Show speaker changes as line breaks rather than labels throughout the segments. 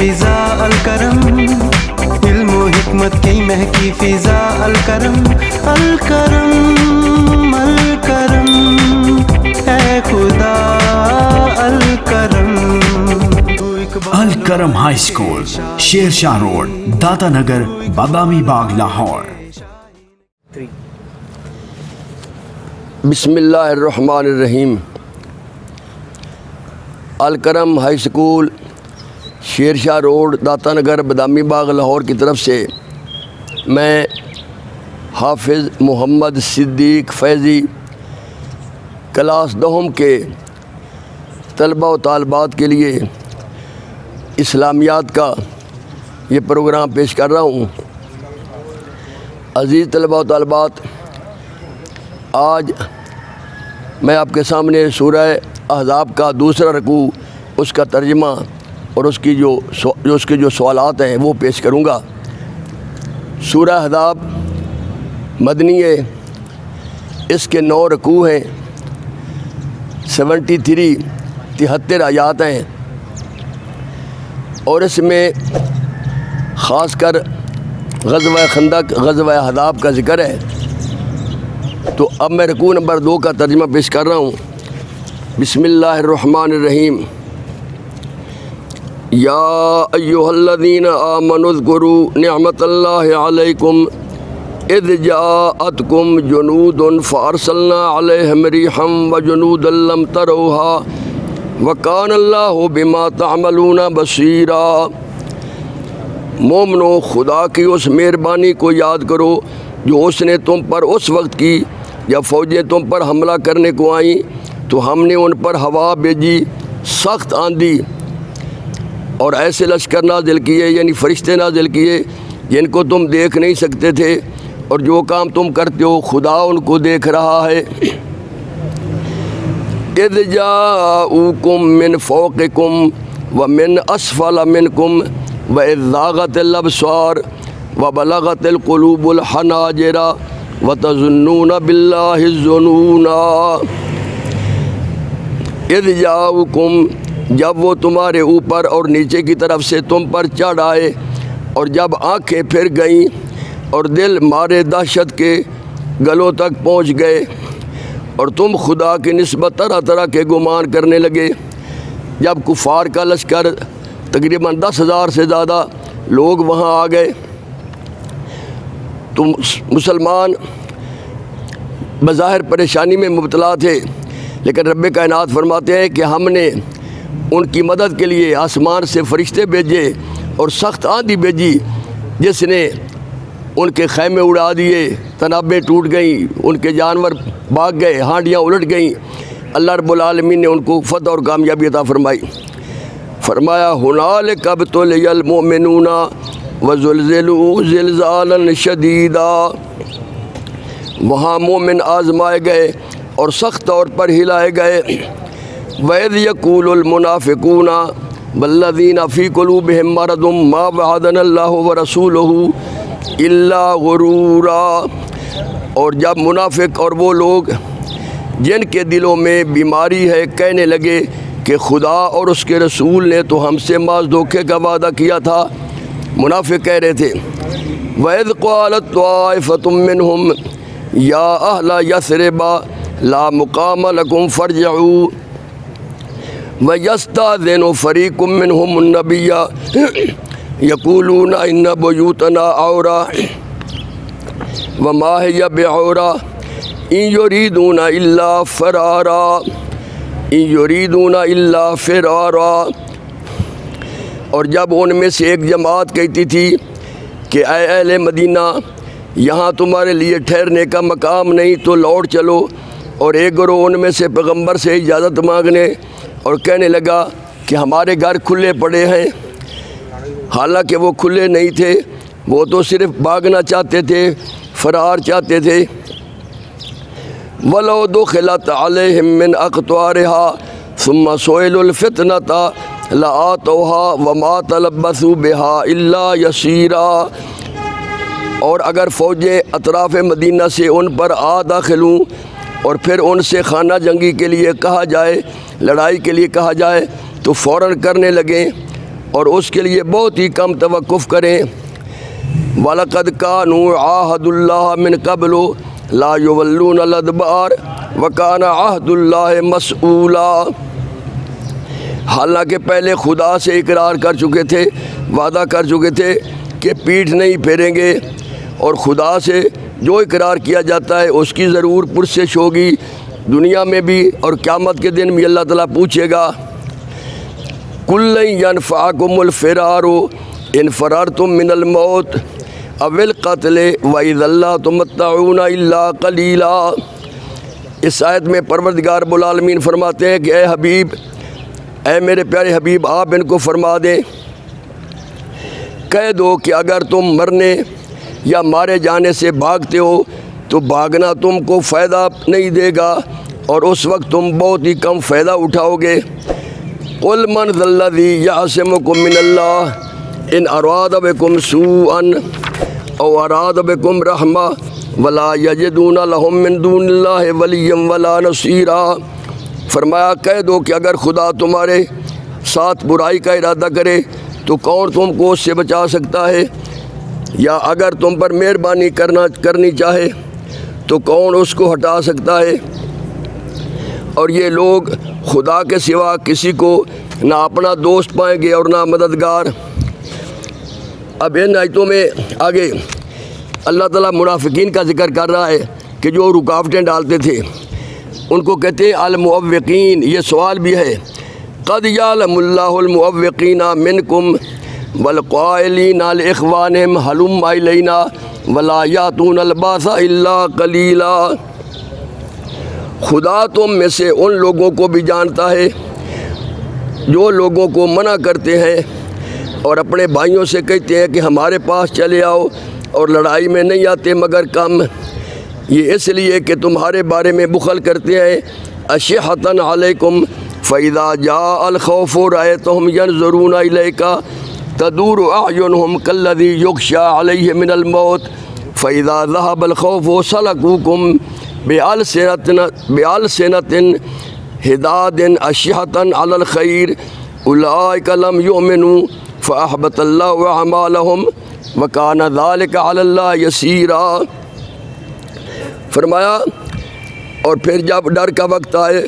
فضا الکرم، علم و حکمت کی مہکی فضا الکرم، الکرم الکرم اے خدا Al-Karam.
Al-Karam high school, Sher Shah road, داتا نگر، بادامی باغ، لاہور۔
بسم اللہ الرحمن الرحیم۔ Al-Karam high school, Sher Shah road, داتا نگر، بادامی باغ، لاہور کی طرف سے میں حافظ محمد صدیق فیضی کلاس دہم کے طلباء و طالبات کے لیے اسلامیات کا یہ پروگرام پیش کر رہا ہوں۔ عزیز طلباء و طالبات، آج میں آپ کے سامنے سورہ احزاب کا دوسرا رکوع، اس کا ترجمہ اور اس کی جو سوالات ہیں وہ پیش کروں گا۔ سورہ احزاب مدنی ہے، اس کے 9 رکوع ہیں، 73 آیات ہیں، اور اس میں خاص کر غزوہ خندق، غزوہ احزاب کا ذکر ہے۔ تو اب میں رکوع نمبر 2 کا ترجمہ پیش کر رہا ہوں۔ بسم اللہ الرحمن الرحیم۔ یا ایھا الذین آمنوا اذکروا نعمت اللہ علیکم اذ جاءتکم جنود فارسلنا علیہم ریحا وجنودا لم تروها وکان اللہ بما تعملون بصیرا۔ مومنو، خدا کی اس مہربانی کو یاد کرو جو اس نے تم پر اس وقت کی جب فوجیں تم پر حملہ کرنے کو آئیں تو ہم نے ان پر ہوا بھیجی، سخت آندھی، اور ایسے لشکر نازل کیے، یعنی فرشتے نازل کیے جن کو تم دیکھ نہیں سکتے تھے، اور جو کام تم کرتے ہو خدا ان کو دیکھ رہا ہے۔ اذ جاءوکم من فوقکم ومن اسفل منکم واذ زاغت الابصار وبلغت القلوب الحناجر وتظنون باللہ الظنونا۔ اذ جاءوکم، جب وہ تمہارے اوپر اور نیچے کی طرف سے تم پر چڑھ آئے، اور جب آنکھیں پھر گئیں اور دل مارے دہشت کے گلوں تک پہنچ گئے، اور تم خدا کی نسبت طرح طرح کے گمان کرنے لگے۔ جب کفار کا لشکر تقریباً 10,000 سے زیادہ لوگ وہاں آ گئے تو مسلمان بظاہر پریشانی میں مبتلا تھے، لیکن رب کائنات فرماتے ہیں کہ ہم نے ان کی مدد کے لیے آسمان سے فرشتے بھیجے اور سخت آندھی بھیجی جس نے ان کے خیمے اڑا دیے، تنابیں ٹوٹ گئیں، ان کے جانور بھاگ گئے، ہانڈیاں الٹ گئیں۔ اللہ رب العالمین نے ان کو فتح اور کامیابی عطا فرمائی۔ فرمایا ہنالک ابتلی المؤمنون وزلزلوا زلزالا شدیدا۔ وہاں مومن آزمائے گئے اور سخت طور پر ہلائے گئے۔ وَإِذْ يَقُولُ الْمُنَافِقُونَ وَالَّذِينَ فِي قُلُوبِهِم مَّرَضٌ مَّا وَعَدَنَا اللَّهُ وَرَسُولُهُ إِلَّا غُرُورًا۔ اور جب منافق اور وہ لوگ جن کے دلوں میں بیماری ہے کہنے لگے کہ خدا اور اس کے رسول نے تو ہم سے محض دھوکے کا وعدہ کیا تھا، منافق کہہ رہے تھے۔ وَإِذْ قَالَتْ طَائِفَةٌ مِّنْهُمْ يَا أَهْلَ يَثْرِبَ لَا مُقَامَ لَكُمْ فَارْجِعُوا وَيَسْتَأْذِنُ فَرِيقٌ مِّنْهُمُ النَّبِيَّ يَقُولُونَ إِنَّ بُيُوتَنَا عَوْرَةٌ وَمَا هِيَ بِعَوْرَةٍ إِن يُرِيدُونَ إِلَّا فِرَارًا إِن يُرِيدُونَ إِلَّا فِرَارًا۔ اور جب ان میں سے ایک جماعت کہتی تھی کہ اے اہل مدینہ، یہاں تمہارے لیے ٹھہرنے کا مقام نہیں تو لوٹ چلو، اور ایک گروہ ان میں سے پیغمبر سے اجازت مانگنے اور کہنے لگا کہ ہمارے گھر کھلے پڑے ہیں، حالانکہ وہ کھلے نہیں تھے، وہ تو صرف بھاگنا چاہتے تھے، فرار چاہتے تھے۔ وَلَوْ دُخِلَتْ عَلَيْهِم مِّنْ أَقْطَارِهَا ثُمَّ سُئِلُوا الْفِتْنَةَ لَآتَوْهَا وَمَا تَلَبَّثُوا بِهَا إِلَّا يَسِيرًا۔ اور اگر فوجیں اطراف مدینہ سے ان پر آ داخل ہوں اور پھر ان سے خانہ جنگی کے لیے کہا جائے، لڑائی کے لیے کہا جائے تو فوراً کرنے لگیں، اور اس کے لیے بہت ہی کم توقف کریں۔ وَلَقَدْ كَانُوا عَاهَدُوا اللَّهَ مِنْ قَبْلُ لَا يُوَلُّونَ الْأَدْبَارَ وَكَانَ عَهْدُ اللَّهِ مَسْئُولًا، حالانکہ پہلے خدا سے اقرار کر چکے تھے، وعدہ کر چکے تھے کہ پیٹھ نہیں پھیریں گے، اور خدا سے جو اقرار کیا جاتا ہے اس کی ضرور پرسش ہوگی، دنیا میں بھی اور قیامت کے دن بھی اللہ تعالیٰ پوچھے گا۔ كُلًّا يَنفَعَكُمُ الْفِرَارُ إِنْ فَرَرْتُم مِّنَ الْمَوْتِ أَوِ الْقَتْلِ وَإِذًا لَّا تُمَتَّعُونَ إِلَّا قَلِيلًا۔ اس آیت میں پروردگار رب العالمین فرماتے ہیں کہ اے حبیب، اے میرے پیارے حبیب، آپ ان کو فرما دیں، کہہ دو کہ اگر تم مرنے یا مارے جانے سے بھاگتے ہو تو بھاگنا تم کو فائدہ نہیں دے گا، اور اس وقت تم بہت ہی کم فائدہ اٹھاؤ گے۔ قُلْ مَنْ ذَا الَّذِي يَعْصِمُكُم مِّنَ اللَّهِ إِنْ أَرَادَ بِكُمْ سُوءًا أَوْ أَرَادَ بِكُمْ رَحْمَةً وَلَا يَجِدُونَ لَهُم مِّن دُونِ اللَّهِ وَلِيًّا وَلَا نَصِيرًا۔ فرمایا کہہ دو کہ اگر خدا تمہارے ساتھ برائی کا ارادہ کرے تو کون تم کو اس سے بچا سکتا ہے، یا اگر تم پر مہربانی کرنی چاہے تو کون اس کو ہٹا سکتا ہے۔ اور یہ لوگ خدا کے سوا کسی کو نہ اپنا دوست پائیں گے اور نہ مددگار۔ اب ان آیتوں میں آگے اللہ تعالیٰ منافقین کا ذکر کر رہا ہے کہ جو رکاوٹیں ڈالتے تھے، ان کو کہتے ہیں المعوقین۔ یہ سوال بھی ہے، قد یعلم اللہ المعوقین منکم والقائلین لإخوانہم ہلم الینا ولا یاتون الباس الا قلیلا۔ خدا تم میں سے ان لوگوں کو بھی جانتا ہے جو لوگوں کو منع کرتے ہیں اور اپنے بھائیوں سے کہتے ہیں کہ ہمارے پاس چلے آؤ، اور لڑائی میں نہیں آتے مگر کم، یہ اس لیے کہ تمہارے بارے میں بخل کرتے ہیں۔ اشحۃ علیکم فاذا جاء الخوف رأیتہم ینظرون الیک تدور اعینہم کالذی یغشی علیہ من الموت فاذا ذهب الخوف سلکوکم بألسنۃ حداد اشحۃ علی الخیر اولئک لم یؤمنوا فاحبط اللہ اعمالہم وکان ذلک علی اللہ یسیرا۔ فرمایا اور پھر جب ڈر کا وقت آئے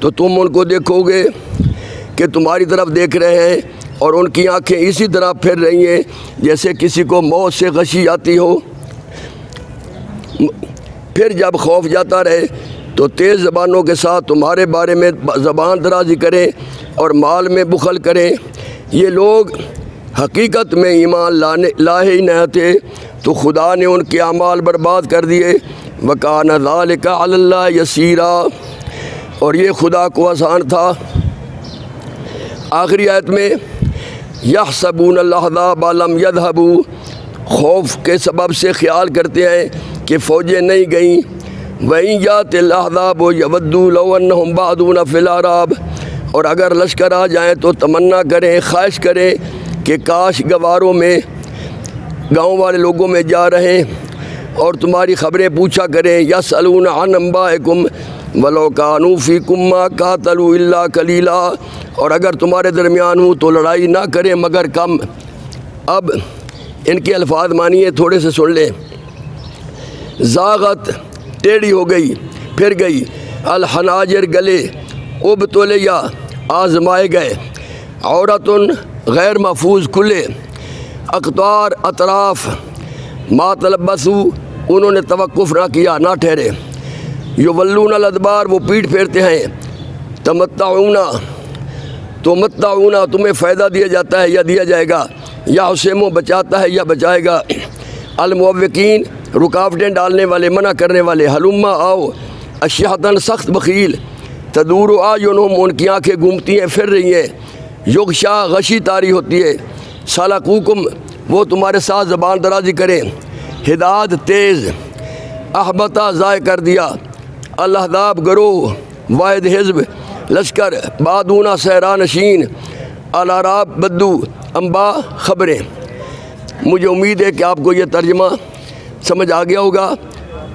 تو تم ان کو دیکھو گے کہ تمہاری طرف دیکھ رہے ہیں، اور ان کی آنکھیں اسی طرح پھر رہی ہیں جیسے کسی کو موت سے غشی آتی ہو۔ پھر جب خوف جاتا رہے تو تیز زبانوں کے ساتھ تمہارے بارے میں زبان درازی کریں اور مال میں بخل کریں۔ یہ لوگ حقیقت میں ایمان لائے ہی نہ تھے تو خدا نے ان کے اعمال برباد کر دیے۔ وَكَانَ ذَلِكَ عَلَى اللَّهِ يَسِيرًا، اور یہ خدا کو آسان تھا۔ آخری آیت میں يَحْسَبُونَ الْأَحْزَابَ لَمْ يَذْهَبُوا، خوف کے سبب سے خیال کرتے ہیں کہ فوجیں نہیں گئیں۔ وَإِنْ يَأْتِ الْأَحْزَابُ يَوَدُّوا لَوْ أَنَّهُمْ بَعْضُونَ فِي الْأَعْرَابِ، اور اگر لشکر آ جائیں تو تمنا کریں، خواہش کریں کہ کاش گواروں میں، گاؤں والے لوگوں میں جا رہے اور تمہاری خبریں پوچھا کریں۔ یسألون عن انبائکم ولو کانوا فیکم ما قاتلوا الا قلیلا، اور اگر تمہارے درمیان ہوں تو لڑائی نہ کریں مگر کم۔ اب ان کے الفاظ مانیے، تھوڑے سے سن لیں۔ زاغت ٹیڑھی ہو گئی، پھر گئی، الحناجر گلے، ابتلیا آزمائے گئے، عورتن غیر محفوظ کھلے، اقطار اطراف، ما تلبسو انہوں نے توقف نہ کیا، نہ ٹھہرے، یولون الادبار وہ پیٹھ پھیرتے ہیں، تمتعون تمہیں فائدہ دیا جاتا ہے یا دیا جائے گا، یا حسیموں بچاتا ہے یا بچائے گا، المعوقین رکاوٹیں ڈالنے والے، منع کرنے والے، حلما آؤ، اشحتن سخت بخیل، تدور اعینہم ان کی آنکھیں گھومتی ہیں، پھر رہی ہیں، یغشا غشی طاری ہوتی ہے، سلکوکم وہ تمہارے ساتھ زبان درازی کریں، ہداد تیز، احبطہ ضائع کر دیا، الاحزاب گروہ، واحد حزب لشکر، بادونہ صحرا نشین، الاعراب بدو، انبا خبریں۔ مجھے امید ہے کہ آپ کو یہ ترجمہ سمجھ آ گیا ہوگا۔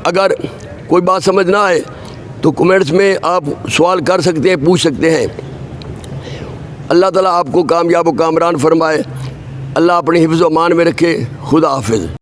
اگر کوئی بات سمجھ نہ آئے تو کمنٹس میں آپ سوال کر سکتے ہیں، پوچھ سکتے ہیں۔ اللہ تعالیٰ آپ کو کامیاب و کامران فرمائے، اللہ اپنی حفظ و امان میں رکھے۔ خدا حافظ۔